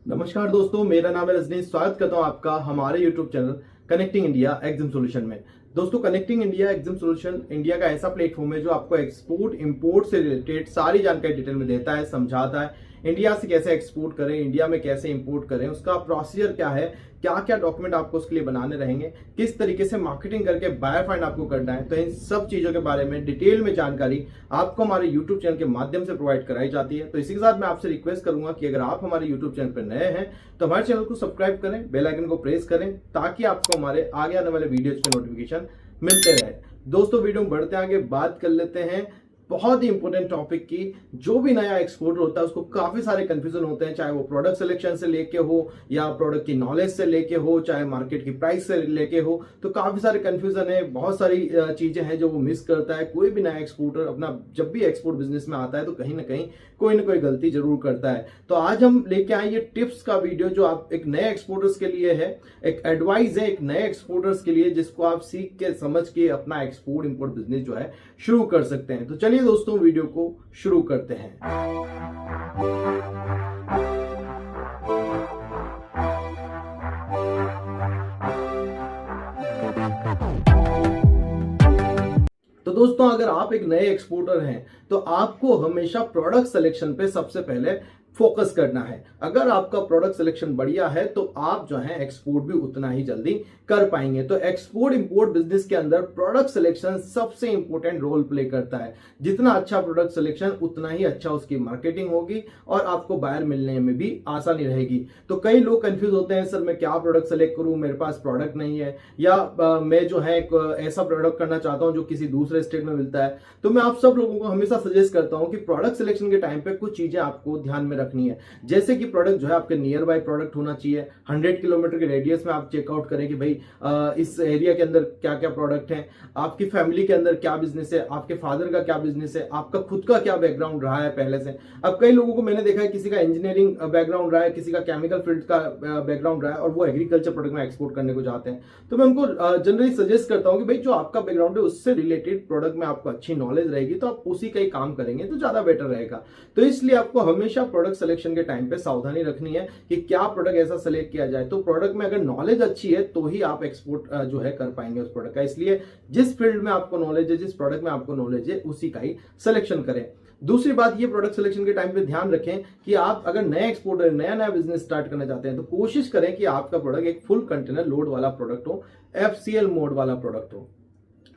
नमस्कार दोस्तों, मेरा नाम है रजनी। स्वागत करता हूं आपका हमारे YouTube channel connecting India exam solution में। दोस्तों, connecting India exam solution India का ऐसा प्लेटफॉर्म है जो आपको एक्सपोर्ट इंपोर्ट से रिलेटेड सारी जानकारी डिटेल में देता है, समझाता है। इंडिया से कैसे एक्सपोर्ट करें, इंडिया में कैसे इंपोर्ट करें, उसका प्रोसीजर क्या है, क्या क्या डॉक्यूमेंट आपको उसके लिए बनाने रहेंगे, किस तरीके से मार्केटिंग करके बायर फाइंड आपको करना है। तो इन सब चीजों के बारे में डिटेल में जानकारी आपको हमारे यूट्यूब चैनल के माध्यम से प्रोवाइड कराई जाती है। तो इसी के साथ मैं आपसे रिक्वेस्ट करूंगा कि अगर आप हमारे यूट्यूब चैनल पर नए हैं तो हमारे चैनल को सब्सक्राइब करें, बेल आइकन को प्रेस करें ताकि आपको हमारे आगे आने वाले वीडियोज के नोटिफिकेशन मिलते रहे। दोस्तों, वीडियो में बढ़ते आगे बात कर लेते हैं बहुत ही इंपॉर्टेंट टॉपिक की। जो भी नया एक्सपोर्टर होता है उसको काफी सारे कंफ्यूजन होते हैं, चाहे वो प्रोडक्ट सिलेक्शन से लेके हो या प्रोडक्ट की नॉलेज से लेके हो, चाहे मार्केट की प्राइस से लेके हो। तो काफी सारे कंफ्यूजन है, बहुत सारी चीजें हैं जो वो मिस करता है। कोई भी नया एक्सपोर्टर अपना जब भी एक्सपोर्ट बिजनेस में आता है तो कहीं ना कहीं कोई ना कोई गलती जरूर करता है। तो आज हम लेके आए ये टिप्स का वीडियो जो आप एक नए एक्सपोर्टर्स के लिए है, एक एडवाइस है एक नए एक्सपोर्टर्स के लिए, जिसको आप सीख के समझ के अपना एक्सपोर्ट इंपोर्ट बिजनेस जो है शुरू कर सकते हैं। तो चलिए दोस्तों, वीडियो को शुरू करते हैं। तो दोस्तों, अगर आप एक नए एक्सपोर्टर हैं तो आपको हमेशा प्रोडक्ट सिलेक्शन पे सबसे पहले फोकस करना है। अगर आपका प्रोडक्ट सिलेक्शन बढ़िया है तो आप जो है एक्सपोर्ट भी उतना ही जल्दी कर पाएंगे। तो एक्सपोर्ट इंपोर्ट बिजनेस के अंदर प्रोडक्ट सिलेक्शन सबसे इंपॉर्टेंट रोल प्ले करता है। जितना अच्छा प्रोडक्ट सिलेक्शन उतना ही अच्छा उसकी मार्केटिंग होगी और आपको बायर मिलने में भी आसानी रहेगी। तो कई लोग कंफ्यूज होते हैं, सर मैं क्या प्रोडक्ट सेलेक्ट करूं, मेरे पास प्रोडक्ट नहीं है, या मैं जो है ऐसा प्रोडक्ट करना चाहता हूं जो किसी दूसरे स्टेट में मिलता है। तो मैं आप सब लोगों को हमेशा सजेस्ट करता हूं कि प्रोडक्ट सिलेक्शन के टाइम पे कुछ चीजें आपको ध्यान में रखनी है। जैसे कि प्रोडक्ट जो है आपके नियर बाय प्रोडक्ट होना चाहिए। 100 किलोमीटर के रेडियस में आप चेकआउट करें कि भाई इस एरिया के अंदर क्या क्या प्रोडक्ट हैं, आपकी फैमिली के अंदर क्या बिजनेस है, आपके फादर का क्या बिजनेस है, आपका खुद का क्या बैकग्राउंड रहा है पहले से। अब कई लोगों को मैंने देखा है, किसी का इंजीनियरिंग बैकग्राउंड रहा है, किसी का केमिकल फील्ड का बैकग्राउंड रहा है और वो एग्रीकल्चर प्रोडक्ट में एक्सपोर्ट करने को जाते हैं। तो मैं उनको जनरली सजेस्ट करता हूं कि भाई जो आपका बैकग्राउंड है उससे रिलेटेड प्रोडक्ट में आपको अच्छी नॉलेज रहेगी तो आप उसी का ही काम करेंगे तो ज्यादा बेटर रहेगा। तो इसलिए आपको हमेशा प्रोडक्ट सिलेक्शन के टाइम पे सावधानी रखनी है कि क्या प्रोडक्ट ऐसा सिलेक्ट किया जाए। तो प्रोडक्ट में अगर नॉलेज अच्छी है तो ही आप एक्सपोर्ट जो है कर पाएंगे उस प्रोडक्ट का। इसलिए जिस फील्ड में आपको नॉलेज है, जिस प्रोडक्ट में आपको नॉलेज है, उसी का ही सिलेक्शन करें। दूसरी बात, ये प्रोडक्ट सिलेक्शन के टाइम पे ध्यान रखें कि आप अगर नए एक्सपोर्टर नया नया बिजनेस स्टार्ट करना चाहते हैं तो कोशिश करें कि आपका प्रोडक्ट एक फुल कंटेनर लोड वाला प्रोडक्ट हो, FCL मोड वाला प्रोडक्ट हो।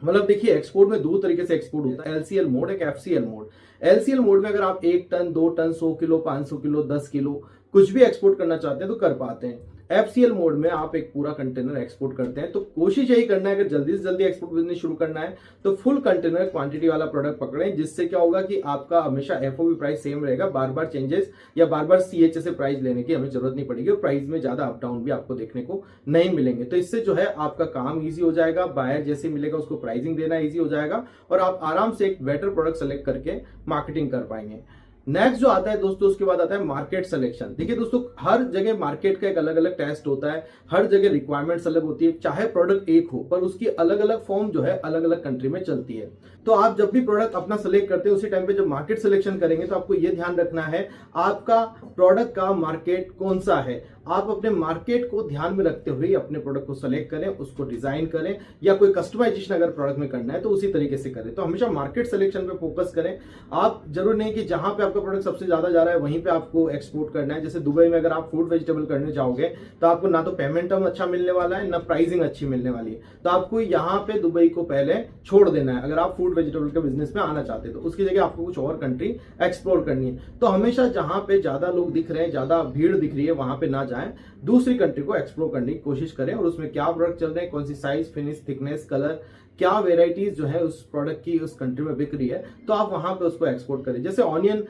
मतलब देखिए, एक्सपोर्ट में दो तरीके से एक्सपोर्ट होता है, LCL मोड, एक FCL मोड। LCL मोड में अगर आप 1 ton 2 ton 100 kilo 500 kilo 10 kilo कुछ भी एक्सपोर्ट करना चाहते हैं तो कर पाते हैं। FCL मोड में आप एक पूरा कंटेनर एक्सपोर्ट करते हैं। तो कोशिश यही करना है, अगर जल्दी से जल्दी एक्सपोर्ट बिजनेस शुरू करना है तो फुल कंटेनर क्वांटिटी वाला प्रोडक्ट पकड़ें, जिससे क्या होगा कि आपका हमेशा FOB प्राइस सेम रहेगा, बार बार चेंजेस या बार बार CHA से प्राइस लेने की हमें जरूरत नहीं पड़ेगी और प्राइस में ज्यादा अप डाउन भी आपको देखने को नहीं मिलेंगे। तो इससे जो है आपका काम ईजी हो जाएगा, बायर जैसे मिलेगा उसको प्राइसिंग देना ईजी हो जाएगा और आप आराम से एक बेटर प्रोडक्ट सेलेक्ट करके मार्केटिंग कर पाएंगे। नेक्स्ट जो आता है दोस्तों, उसके बाद आता है मार्केट सिलेक्शन। देखिए दोस्तों, हर जगह मार्केट का एक अलग अलग टेस्ट होता है, हर जगह रिक्वायरमेंट्स अलग होती है। चाहे प्रोडक्ट एक हो पर उसकी अलग अलग फॉर्म जो है अलग अलग कंट्री में चलती है। तो आप जब भी प्रोडक्ट अपना सेलेक्ट करते हैं उसी टाइम पे जब मार्केट सिलेक्शन करेंगे तो आपको यह ध्यान रखना है आपका प्रोडक्ट का मार्केट कौन सा है। आप अपने मार्केट को ध्यान में रखते हुए अपने प्रोडक्ट को सेलेक्ट करें, उसको डिजाइन करें, या कोई कस्टमाइजेशन अगर प्रोडक्ट में करना है तो उसी तरीके से करें। तो हमेशा मार्केट सिलेक्शन पे फोकस करें। आप जरूर नहीं कि जहां पे आपका प्रोडक्ट सबसे ज्यादा जा रहा है वहीं पे आपको एक्सपोर्ट करना है। जैसे दुबई में अगर आप फूड वेजिटेबल करने जाओगे तो आपको ना तो पेमेंट टर्म अच्छा मिलने वाला है, ना प्राइसिंग अच्छी मिलने वाली है। तो आपको यहाँ पे दुबई को पहले छोड़ देना है अगर आप फूड वेजिटेबल के बिजनेस में आना चाहते हैं। तो उसकी जगह आपको कुछ और कंट्री एक्सप्लोर करनी है। तो हमेशा जहां पे ज्यादा लोग दिख रहे हैं, ज्यादा भीड़ दिख रही है, वहां पे ना जाएं, दूसरी कंट्री को एक्सप्लोर करने की कोशिश करें और उसमें क्या प्रोडक्ट चल रहे हैं, कौन सी साइज, फिनिश, थिकनेस, कलर, क्या वेराइटीज जो है उस प्रोडक्ट की उस कंट्री में बिक रही है, तो आप वहां पे उसको एक्सपोर्ट करें। जैसे ऑनियन,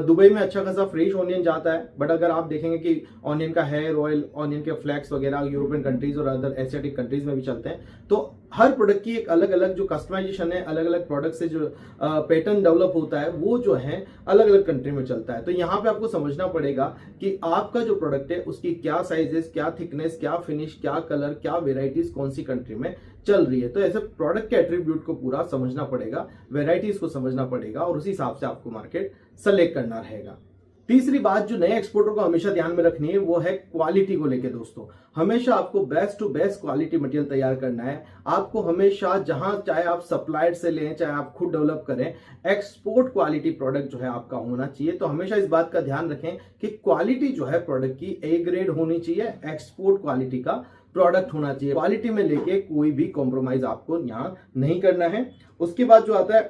दुबई में अच्छा खासा फ्रेश ऑनियन जाता है, बट अगर आप देखेंगे कि ऑनियन का हेयर ऑयल, ऑनियन के फ्लैक्स वगैरह यूरोपियन कंट्रीज और अदर एशियाटिक कंट्रीज में भी चलते हैं। तो हर प्रोडक्ट की एक अलग अलग जो कस्टमाइजेशन है, अलग अलग प्रोडक्ट से जो पैटर्न डेवलप होता है वो जो है अलग अलग कंट्री में चलता है। तो यहाँ पे आपको समझना पड़ेगा कि आपका जो प्रोडक्ट है उसकी क्या साइजेस, क्या थिकनेस, क्या फिनिश, क्या कलर, क्या वेराइटीज कौन सी कंट्री में चल रही है। तो ऐसे प्रोडक्ट के एट्रीब्यूट को पूरा समझना पड़ेगा, वेराइटीज को समझना पड़ेगा और उसी हिसाब से आपको मार्केट सेलेक्ट करना रहेगा। तीसरी बात जो नए एक्सपोर्टर को हमेशा ध्यान में रखनी है वो है क्वालिटी को लेके दोस्तों। हमेशा आपको best to best quality material तैयार करना है। आपको हमेशा जहां चाहे आप सप्लायर से लें चाहे आप खुद डेवलप करें, एक्सपोर्ट क्वालिटी प्रोडक्ट जो है आपका होना चाहिए। तो हमेशा इस बात का ध्यान रखें कि क्वालिटी जो है प्रोडक्ट की ए ग्रेड होनी चाहिए, एक्सपोर्ट क्वालिटी का प्रोडक्ट होना चाहिए। क्वालिटी में लेके कोई भी कॉम्प्रोमाइज आपको यहाँ नहीं करना है। उसके बाद जो आता है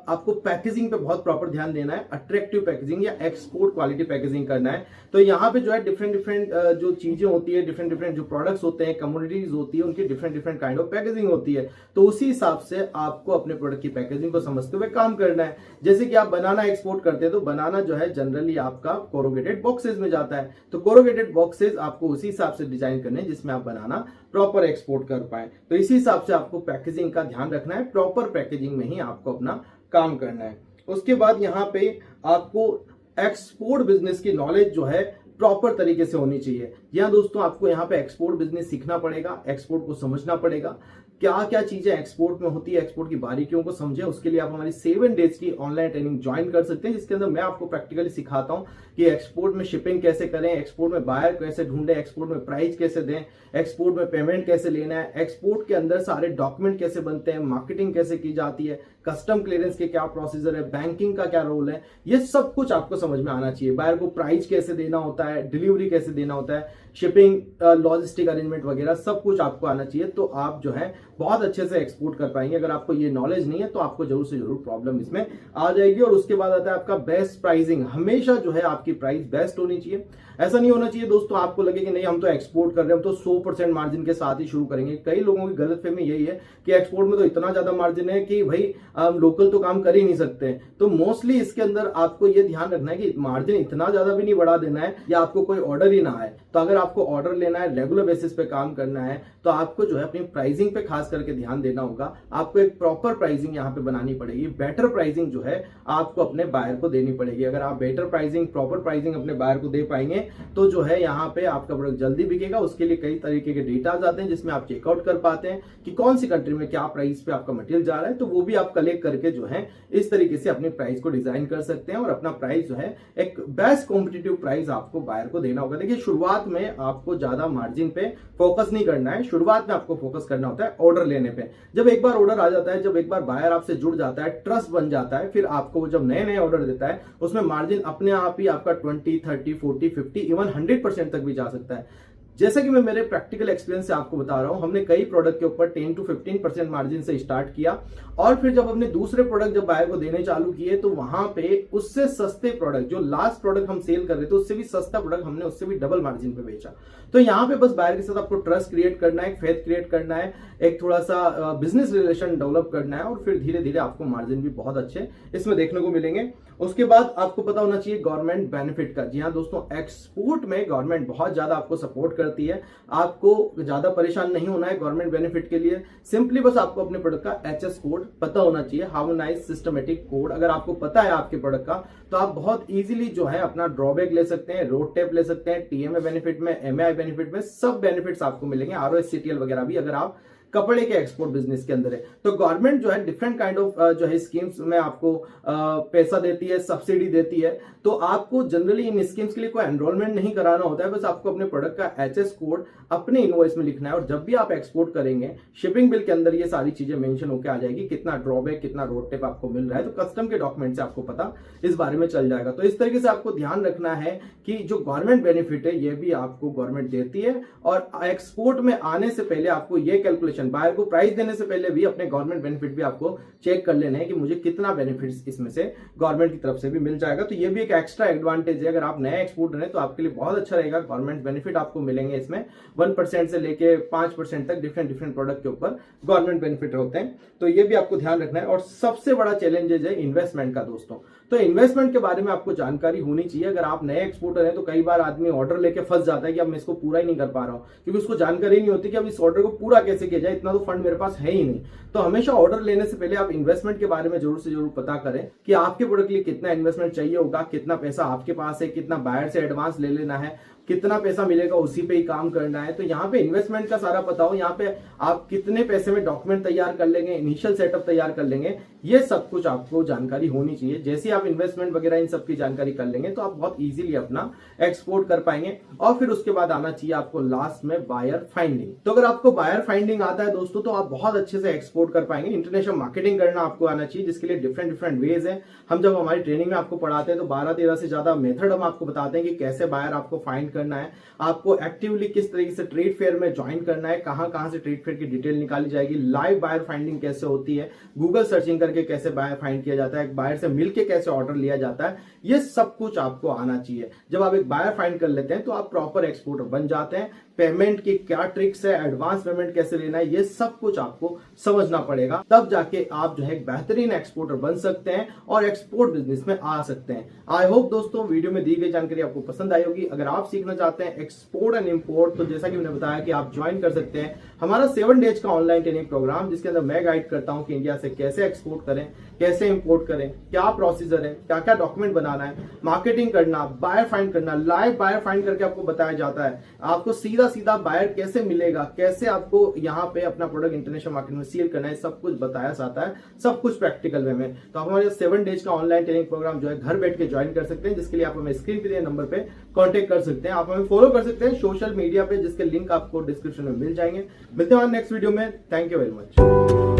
आपको पैकेजिंग पे बहुत प्रॉपर ध्यान देना है, अट्रैक्टिव पैकेजिंग या एक्सपोर्ट क्वालिटी पैकेजिंग करना है। तो यहाँ पे जो है डिफरेंट डिफरेंट जो चीजें होती है, डिफरेंट डिफरेंट जो प्रोडक्ट्स होते हैं, कमोडिटीज होती है, उनकी different different kind of packaging होती है। तो उसी हिसाब से आपको अपने प्रोडक्ट की पैकेजिंग को समझते हुए काम करना है। जैसे कि आप बनाना एक्सपोर्ट करते हैं तो बनाना जो है जनरली आपका कोरोगेटेड बॉक्सेस में जाता है। तो कोरोगेटेड बॉक्सेस आपको उसी हिसाब से डिजाइन करने हैं जिसमें आप बनाना प्रॉपर एक्सपोर्ट कर पाए। तो इसी हिसाब से आपको पैकेजिंग का ध्यान रखना है, प्रॉपर पैकेजिंग में ही आपको अपना काम करना है। उसके बाद यहाँ पे आपको एक्सपोर्ट बिजनेस की नॉलेज जो है प्रॉपर तरीके से होनी चाहिए। यहाँ दोस्तों आपको यहाँ पे एक्सपोर्ट बिजनेस सीखना पड़ेगा, एक्सपोर्ट को समझना पड़ेगा, क्या क्या चीजें एक्सपोर्ट में होती है, एक्सपोर्ट की बारीकियों को समझे। उसके लिए आप हमारी 7 डेज की ऑनलाइन ट्रेनिंग ज्वाइन कर सकते हैं, जिसके अंदर मैं आपको प्रैक्टिकली सिखाता हूं कि एक्सपोर्ट में शिपिंग कैसे करें, एक्सपोर्ट में बायर कैसे ढूंढें, एक्सपोर्ट में प्राइस कैसे दें, एक्सपोर्ट में पेमेंट कैसे लेना है, एक्सपोर्ट के अंदर सारे डॉक्यूमेंट कैसे बनते हैं, मार्केटिंग कैसे की जाती है, कस्टम क्लियरेंस के क्या प्रोसीजर है, बैंकिंग का क्या रोल है, ये सब कुछ आपको समझ में आना चाहिए। बायर को प्राइस कैसे देना होता है, डिलीवरी कैसे देना होता है, शिपिंग लॉजिस्टिक अरेंजमेंट वगैरह सब कुछ आपको आना चाहिए। तो आप जो है बहुत अच्छे से एक्सपोर्ट कर पाएंगे। अगर आपको ये नॉलेज नहीं है तो आपको जरूर से जरूर प्रॉब्लम इसमें आ जाएगी। और उसके बाद आता है आपका बेस्ट प्राइसिंग। हमेशा जो है आपकी प्राइस बेस्ट होनी चाहिए। ऐसा नहीं होना चाहिए दोस्तों आपको लगे कि नहीं हम तो एक्सपोर्ट कर रहे हैं तो 100% मार्जिन के साथ ही शुरू करेंगे। कई लोगों की गलतफहमी यही है कि एक्सपोर्ट में तो इतना ज्यादा मार्जिन है कि भाई लोकल तो काम कर ही नहीं सकते। तो मोस्टली इसके अंदर आपको ये ध्यान रखना है कि मार्जिन इतना ज्यादा भी नहीं बढ़ा देना है या आपको कोई ऑर्डर ही ना आए। तो अगर आपको ऑर्डर लेना है, रेगुलर बेसिस पे काम करना है, तो आपको जो है अपनी प्राइसिंग पे खास करके ध्यान देना होगा। आपको एक प्रॉपर प्राइसिंग यहाँ पे बनानी पड़ेगी। बेटर प्राइसिंग जो है आपको अपने बायर को देनी पड़ेगी। अगर आप बेटर प्राइसिंग, प्रॉपर प्राइसिंग अपने बायर को दे पाएंगे तो जो है यहाँ पे आपका प्रोडक्ट जल्दी बिकेगा। उसके लिए कई तरीके के डेटाज आते हैं जिसमें आप चेकआउट कर पाते हैं कि कौन सी कंट्री में क्या प्राइस पे आपका मटेरियल जा रहा है। तो वो भी आप कलेक्ट करके जो है इस तरीके से अपनी प्राइस को डिजाइन कर सकते हैं और अपना प्राइस जो है एक बेस्ट कॉम्पिटिटिव प्राइस आपको बायर को देना होगा। देखिए शुरुआत में आपको ज्यादा मार्जिन पे फोकस नहीं करना है। शुरुआत में आपको फोकस करना होता है ऑर्डर लेने पे। जब एक बार ऑर्डर आ जाता है, जब एक बार बायर आपसे जुड़ जाता है, ट्रस्ट बन जाता है, फिर आपको जब नए नए ऑर्डर देता है उसमें मार्जिन अपने आप ही आपका 20, 30, 40, 50 इवन 100% तक भी जा सकता है। जैसा कि मैं मेरे प्रैक्टिकल एक्सपीरियंस से आपको बता रहा हूं, हमने कई प्रोडक्ट के ऊपर 10 to 15% मार्जिन से स्टार्ट किया और फिर जब हमने दूसरे प्रोडक्ट जब बायर को देने चालू किए तो वहां पे उससे सस्ते प्रोडक्ट, जो लास्ट प्रोडक्ट हम सेल कर रहे थे उससे भी सस्ता प्रोडक्ट हमने उससे भी डबल मार्जिन पे बेचा। तो यहाँ पे बस बायर के साथ आपको ट्रस्ट क्रिएट करना है, फेथ क्रिएट करना है, एक थोड़ा सा बिजनेस रिलेशन डेवलप करना है और फिर धीरे धीरे आपको मार्जिन भी बहुत अच्छे इसमें देखने को मिलेंगे। उसके बाद आपको पता होना चाहिए गवर्नमेंट बेनिफिट का। जी हाँ दोस्तों, एक्सपोर्ट में गवर्नमेंट बहुत ज्यादा आपको सपोर्ट करती है। आपको ज्यादा परेशान नहीं होना है गवर्नमेंट बेनिफिट के लिए। सिंपली बस आपको अपने प्रोडक्ट का एचएस कोड पता होना चाहिए, हार्मोनाइज्ड सिस्टमेटिक कोड। अगर आपको पता है आपके प्रोडक्ट का तो आप बहुत इजीली जो है अपना ड्रॉबैक ले सकते हैं, रोड टेप ले सकते हैं, टीएमए बेनिफिट में, एमआई बेनिफिट में, सब बेनिफिट्स आपको मिलेंगे। आरओएससीटीएल वगैरह भी अगर आप कपड़े के एक्सपोर्ट बिजनेस के अंदर है तो गवर्नमेंट जो है डिफरेंट काइंड ऑफ जो है स्कीम्स में आपको पैसा देती है, सब्सिडी देती है। तो आपको जनरली इन स्कीम्स के लिए कोई एनरोलमेंट नहीं कराना होता है। बस आपको अपने प्रोडक्ट का एचएस कोड अपने इनवॉइस में लिखना है और जब भी आप एक्सपोर्ट करेंगे शिपिंग बिल के अंदर ये सारी चीजें मेंशन होकर आ जाएगी, कितना ड्रॉबैक, कितना रोड टेप आपको मिल रहा है। तो कस्टम के डॉक्यूमेंट से आपको पता इस बारे में चल जाएगा। तो इस तरीके से आपको ध्यान रखना है कि जो गवर्नमेंट बेनिफिट है ये भी आपको गवर्नमेंट देती है। और एक्सपोर्ट में आने से पहले आपको ये कैलकुलेशन, बायर को प्राइस देने से पहले भी अपने गवर्नमेंट बेनिफिट भी आपको चेक कर लेने हैं कि मुझे कितना बेनिफिट्स इसमें से गवर्नमेंट की तरफ से भी मिल जाएगा। तो ये भी एक एक्स्ट्रा एडवांटेज है। अगर आप नए एक्सपोर्टर हैं तो आपके लिए बहुत अच्छा रहेगा। गवर्नमेंट बेनिफिट आपको मिलेंगे इसमें 1% से लेके 5% तक डिफरेंट प्रोडक्ट के ऊपर गवर्नमेंट बेनिफिट होते हैं। तो ये भी आपको ध्यान रखना है। और सबसे बड़ा चैलेंजेज है इन्वेस्टमेंट का दोस्तों। तो इन्वेस्टमेंट के बारे में आपको जानकारी होनी चाहिए। अगर आप नए एक्सपोर्टर हैं तो कई बार आदमी ऑर्डर लेके फंस जाता है कि अब मैं इसको पूरा ही नहीं कर पा रहा हूं, क्योंकि उसको जानकारी नहीं होती कि अब इस ऑर्डर को पूरा कैसे किया जाए, इतना तो फंड मेरे पास है ही नहीं। तो हमेशा ऑर्डर लेने से पहले आप इन्वेस्टमेंट के बारे में जरूर से जरूर पता करें कि आपके प्रोडक्ट के लिए कितना इन्वेस्टमेंट चाहिए होगा, कितना पैसा आपके पास है, कितना बायर से एडवांस ले लेना है, कितना पैसा मिलेगा उसी पे ही काम करना है। तो यहाँ पे इन्वेस्टमेंट का सारा पता हो, यहाँ पे आप कितने पैसे में डॉक्यूमेंट तैयार कर लेंगे, इनिशियल सेटअप तैयार कर लेंगे, ये सब कुछ आपको जानकारी होनी चाहिए। जैसे ही आप इन्वेस्टमेंट वगैरह इन सब की जानकारी कर लेंगे तो आप बहुत इजीली अपना एक्सपोर्ट कर पाएंगे। और फिर उसके बाद आना चाहिए आपको लास्ट में बायर फाइंडिंग। तो अगर आपको बायर फाइंडिंग आता है दोस्तों तो आप बहुत अच्छे से एक्सपोर्ट कर पाएंगे। इंटरनेशनल मार्केटिंग करना आपको आना चाहिए, जिसके लिए डिफरेंट डिफरेंट वेज है। हम जब हमारी ट्रेनिंग में आपको पढ़ाते हैं तो 12-13 से ज्यादा मेथड हम आपको बताते हैं कि कैसे बायर आपको फाइंड करना है, आपको एक्टिवली किस तरीके से ट्रेड फेयर में ज्वाइन करना है, कहां से ट्रेड फेयर की डिटेल निकाली जाएगी, लाइव बायर फाइंडिंग कैसे होती है, गूगल सर्चिंग करके कैसे बायर फाइंड किया जाता है, बायर से मिलके कैसे ऑर्डर लिया जाता है, ये सब कुछ आपको आना चाहिए। जब आप एक बायर फाइंड कर लेते हैं तो आप प्रॉपर एक्सपोर्टर बन जाते हैं। पेमेंट की क्या ट्रिक्स है, एडवांस पेमेंट कैसे लेना है, ये सब कुछ आपको समझना पड़ेगा। तब जाके आप जो है एक बेहतरीन एक्सपोर्टर बन सकते हैं और एक्सपोर्ट बिजनेस में आ सकते हैं। आई होप दोस्तों वीडियो में दी गई जानकारी आपको पसंद आई होगी। अगर आप सीखना चाहते हैं एक्सपोर्ट एंड इंपोर्ट तो जैसा कि मैंने बताया कि आप ज्वाइन कर सकते हैं हमारा 7 डेज का ऑनलाइन ट्रेनिंग प्रोग्राम, जिसके अंदर मैं गाइड करता हूं कि इंडिया से कैसे एक्सपोर्ट करें, कैसे इंपोर्ट करें, क्या प्रोसीजर है, क्या क्या डॉक्यूमेंट बनाना है, मार्केटिंग करना, बायर फाइंड करना, लाइव बायर फाइंड करके आपको बताया जाता है आपको सीधा सीधा बायर कैसे मिलेगा, कैसे आपको यहाँ पे अपना प्रोडक्ट इंटरनेशनल मार्केट में सेल करना है, सब कुछ बताया जाता है, सब कुछ प्रैक्टिकल वे में। तो आप हमारे 7 डेज का ऑनलाइन ट्रेनिंग प्रोग्राम जो है घर बैठ के ज्वाइन कर सकते हैं, जिसके लिए आप हमें स्क्रीन पे दिए नंबर पे कांटेक्ट कर सकते हैं। आप हमें फॉलो कर सकते हैं सोशल मीडिया पे, जिसके लिंक आपको डिस्क्रिप्शन में मिल जाएंगे। मिलते हैं नेक्स्ट वीडियो में। Thank you very much.